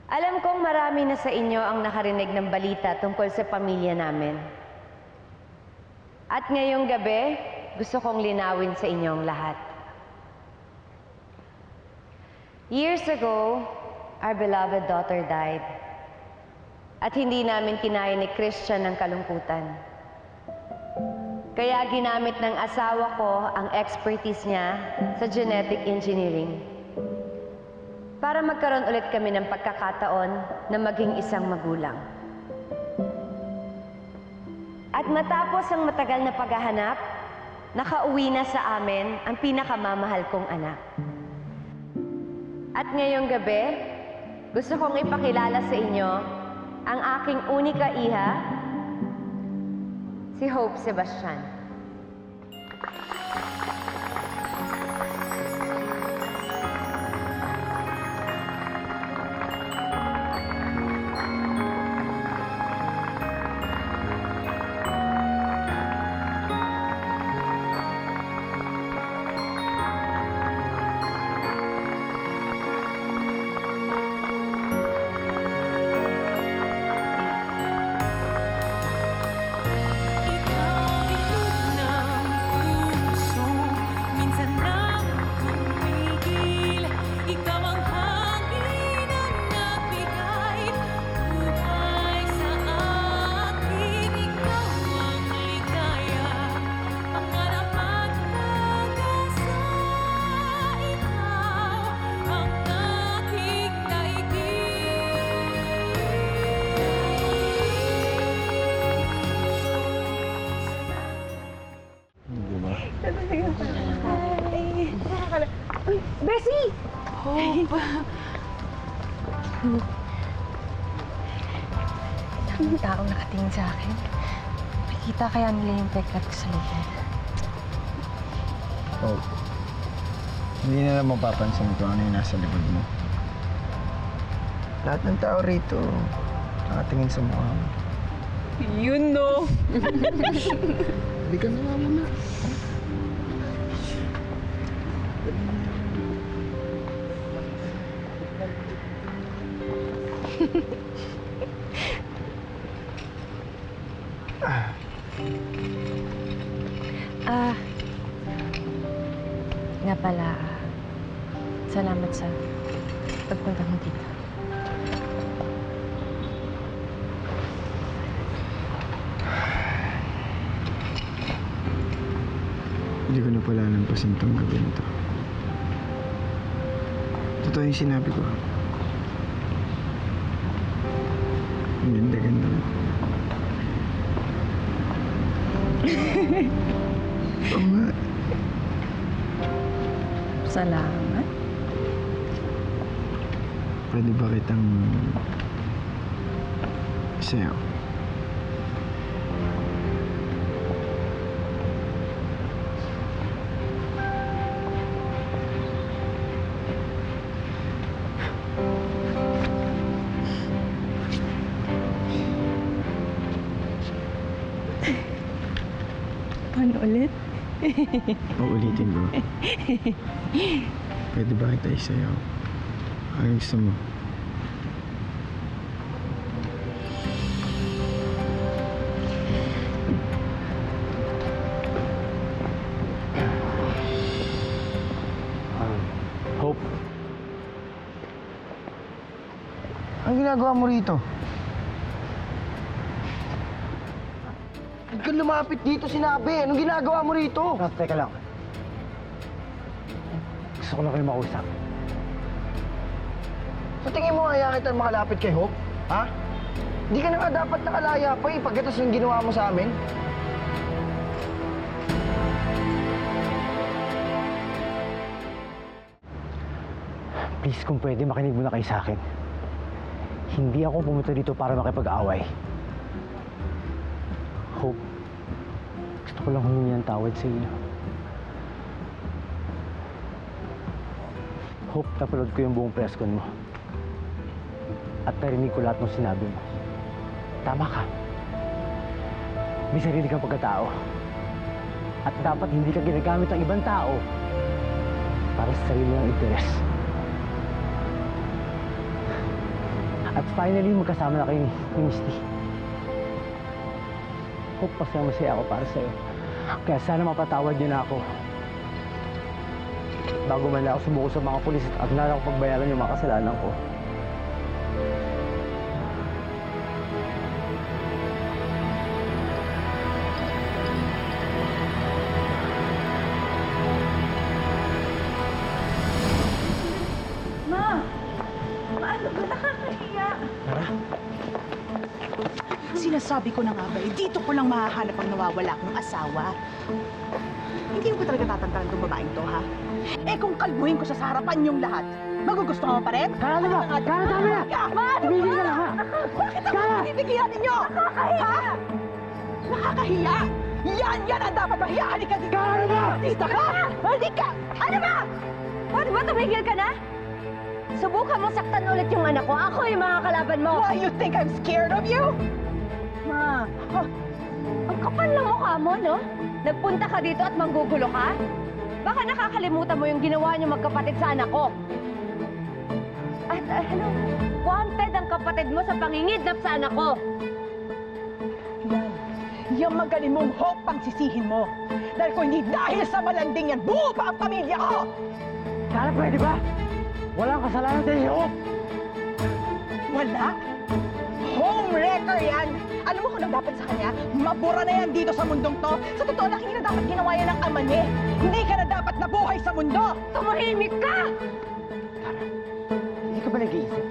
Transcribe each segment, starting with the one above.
Alam kong marami na sa inyo ang nakarinig ng balita tungkol sa pamilya namin. At ngayong gabi, gusto kong linawin sa inyong lahat. Years ago, our beloved daughter died. At hindi namin kinaya ni Christian ang kalungkutan. Kaya ginamit ng asawa ko ang expertise niya sa genetic engineering para magkaroon ulit kami ng pagkakataon na maging isang magulang. At matapos ang matagal na paghahanap, nakauwi na sa amin ang pinakamamahal kong anak. At ngayong gabi, gusto kong ipakilala sa inyo ang aking unika iha, si Hope Sebastian. Bessie! Hope! Daming taong nakatingin sa akin. Nakikita kaya nila yung peklat ko sa loob. Hope, hindi nila mapapansin kung ano yung nasa likod mo. Lahat ng tao rito nakatingin sa mukha mo. Yun, no? Hindi ka naman muna. Nga pala, salamat sa pagpunta mo dito. Hindi ko na pala lampasin tong gabi na to. Totoo yung sinabi ko. Ang ganda-ganda mo. Oo nga. Salamat. Pwede ba kitang sayaw? Paano ulit? Paulitin ko. Pwede ba kita isayaw? Ang gusto mo? Hope, Anong ginagawa mo rito? Huwag kang lumapit dito, sinabi. Anong ginagawa mo rito? teka lang. Gusto ko lang kayo mausap. Sa tingin mo, kaya kita makalapit kay Hope? Ha? Hindi ka na nga dapat nakalaya pa eh, pagkatas yung ginawa mo sa amin. Please, kung pwede, makinig muna kayo sa akin. Hindi ako pumunta dito para makipag-away. Hope, gusto ko lang humingi ng tawad sa inyo. Hope, napanood ko yung buong press con mo. At narinig ko lahat ng sinabi mo. Tama ka. May sarili kang pagkatao. At dapat hindi ka ginagamit ng ibang tao para sa sarili ng interes. At finally, magkasama na kayo ni Misty. Hope masaya ako para sa'yo. Kaya sana mapatawad niyo na ako. Bago man lang ako sumuko sa mga pulis at na ako pagbayaran yung mga kasalanan ko. Ano ba? Nakakahiya. Tara. Sinasabi ko na nga ba, dito ko lang mahahanap ang nawawala kong asawa. Hindi mo ba talaga tatantaran itong babaeng to, ha? Eh kung kalbuhin ko siya sa harapan yung lahat, magugustuhan mo pa rin? Kaya na ba? Kaya na tama na! Tumigil ka lang, ha? Bakit ako pinipigilan ninyo? Nakakahiya! Ha? Nakakahiya! Yan ang dapat mahiya! Halika dito! Kaya na ba? Dito ka! Halika! Ano ba? Pwede ba tumigil ka na? Subukan mo saktan ulit yung anak ko. Ako yung mga kalaban mo. Why, you think I'm scared of you? Ma, ang kapal ng mukha mo, no? Nagpunta ka dito at manggugulo ka? Baka nakakalimutan mo yung ginawa niyo magkapatid sa anak ko. At ano, wanted ang kapatid mo sa pangingidnap sa anak ko. Yan. Yung magaling mong hope pang sisihin mo. Dahil kung hindi dahil sa malanding yan, buo pa ang pamilya ko! Kaya pwede ba? Walang kasalanan tayo si Hope! Wala? Homewrecker yan! Alam mo kung ano dapat sa kanya? Mabura na yan dito sa mundong to. Sa totoo lang, hindi na dapat ginawa yan ng ama niya. Hindi ka na dapat nabuhay sa mundo! Tumahimik ka! Tara, hindi ka ba nag-iisip?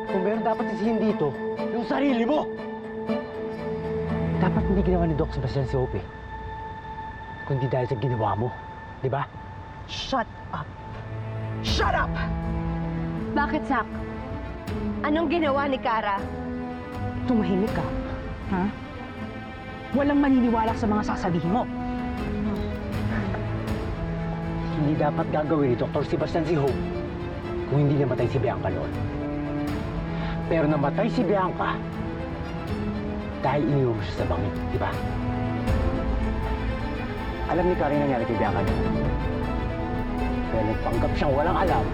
Kung meron dapat sisihin dito, yung sarili mo! Dapat hindi ginawa ni Doc Sebastian si Hope eh. Kundi dahil sa ginawa mo, di ba? Shut up! Shut up! Bakit, Zach? Anong ginawa ni Kara? Tumahimik ka. Ha? Walang maniniwala sa mga sasabihin mo. Hindi dapat gagawin ni Dr. Sebastian si Hope kung hindi namatay si Bianca noon. Pero namatay si Bianca dahil iniwan mo siya sa bangin, di ba? Alam ni Karen nangyari kay Bianca noon. Pero nagpanggap siyang walang alam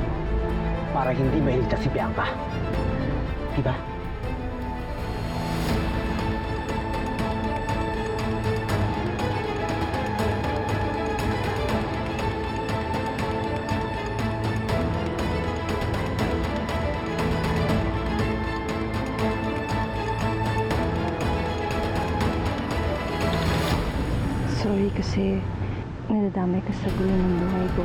para hindi mailigtas si Bianca. Di ba? Sorry kasi nadadamay ka sa gulo ng buhay ko.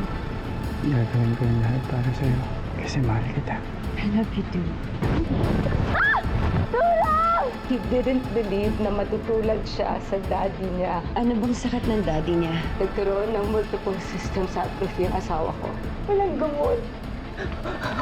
Gagawin ko yung lahat para sa'yo kasi mahal kita. I love you too. He didn't believe na matutulad siya sa daddy niya. Ano bang sakit ng daddy niya? Nagkaroon ng multiple system atrophy ang asawa ko. Walang gamot.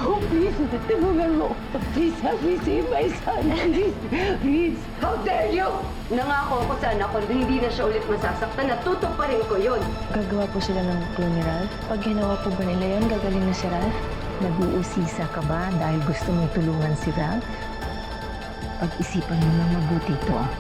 Oh, please, tulungan mo. Please, help me save my son. Please, please. How dare you! Nangako ako sa anak ko na hindi na siya ulit masasaktan at tutuparin ko yun. Gagawa po sila ng clue ni Ralph? Pag ginawa po ba nila yun, gagaling na si Ralph? Nag-uusisa ka ba dahil gusto mong tulungan si Ralph? Pag-isipan mo na mabuti ito, ah.